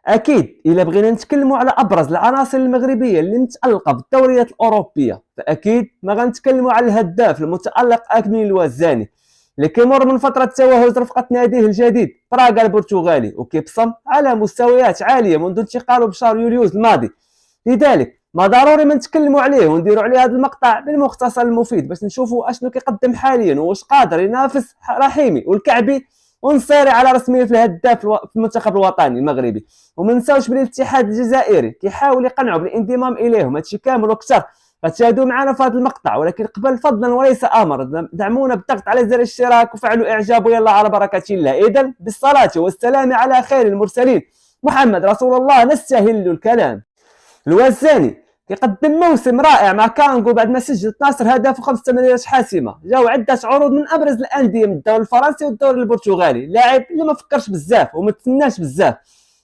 اكيد الا بغينا نتكلموا على ابرز العناصر المغربيه اللي متالقه بالدوريات الاوروبيه، فاكيد ما غنتكلموا على الهداف المتالق اكمل الوزاني اللي كيمر من فتره توهج رفقه ناديه الجديد براغا البرتغالي وكيبصم على مستويات عاليه منذ انتقاله بشهر يوليوز الماضي. لذلك ما ضروري ما نتكلموا عليه ونديروا عليه هذا المقطع بالمختصر المفيد باش نشوفوا اشنو كيقدم حاليا واش قادر ينافس رحيمي والكعبي ونصيري على رسميه في الهداف في المنتخب الوطني المغربي. وما نساوش بلي الاتحاد الجزائري كيحاول يقنعوا بالانضمام اليهم، هادشي كامل وكثر غتشاهدوا معنا في هذا المقطع. ولكن قبل فضلا وليس امر دعمونا بالضغط على زر الاشتراك وفعلوا اعجاب ويلا على بركه الله. اذا بالصلاه والسلام على خير المرسلين محمد رسول الله نستهل الكلام. الوزاني كيقدم موسم رائع مع كانغو بعد ما سجل 12 هدف وخمس تمريرات حاسمه. جاو عده عروض من ابرز الانديه من الدوري الفرنسي والدوري البرتغالي، لاعب اللي ما فكرش بزاف وما تسناش بزاف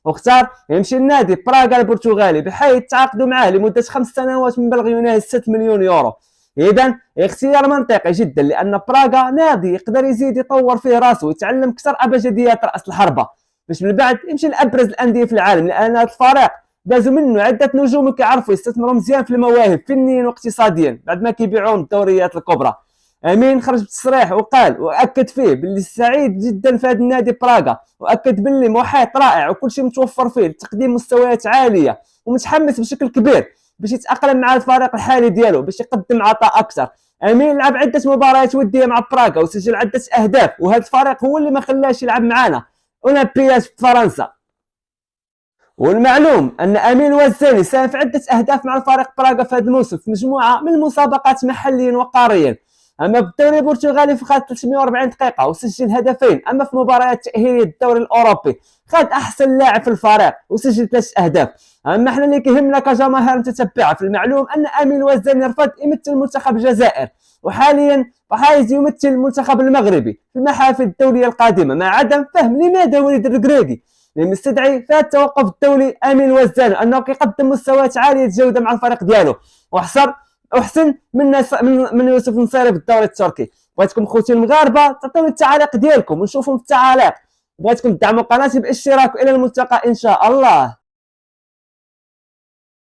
واختار يمشي لنادي براغا البرتغالي بحيث تعاقدوا معاه لمده 5 سنوات من مبلغ يناهز 6 مليون يورو. اذا اختيار منطقي جدا لان براغا نادي يقدر يزيد يطور فيه راسه ويتعلم اكثر ابجديات راس الحربه باش من بعد يمشي لابرز الانديه في العالم، لان هذا الفريق دازوا منه عده نجوم كيعرفوا يستثمروا مزيان في المواهب فنيا واقتصاديا بعد ما كيبيعوهم الدوريات الكبرى. امين خرج بتصريح وقال واكد فيه باللي سعيد جدا في هذا النادي براغا، واكد باللي محيط رائع وكل شيء متوفر فيه لتقديم مستويات عاليه ومتحمس بشكل كبير باش يتاقلم مع الفريق الحالي ديالو باش يقدم عطاء اكثر. امين لعب عده مباريات وديه مع براغا وسجل عده اهداف، وهذا الفريق هو اللي ما خلاش يلعب معنا اولمبياد في فرنسا. والمعلوم ان امين الوزاني ساهم في عده اهداف مع الفريق براغا في هذا الموسم في مجموعه من المسابقات محليا وقاريا. اما بالدوري البرتغالي فخد 340 دقيقه وسجل هدفين، اما في مباريات تاهيليه الدوري الاوروبي خد احسن لاعب في الفريق وسجل 3 اهداف. اما احنا اللي كيهمنا كجماهير متتبعه في المعلوم ان امين الوزاني رفض يمثل منتخب الجزائر، وحاليا حايز يمثل المنتخب المغربي في المحافل الدوليه القادمه مع عدم فهم لماذا ولد الركراكي اللي مستدعي في التوقف الدولي امين الوزاني انه كيقدم مستويات عاليه الجوده مع الفريق ديالو واحسن من يوسف نصيري في الدوري التركي. بغيتكم خوتي المغاربه تعطوني التعاليق ديالكم ونشوفهم في التعاليق. بغيتكم تدعموا قناتي بالاشتراك، الى الملتقى ان شاء الله.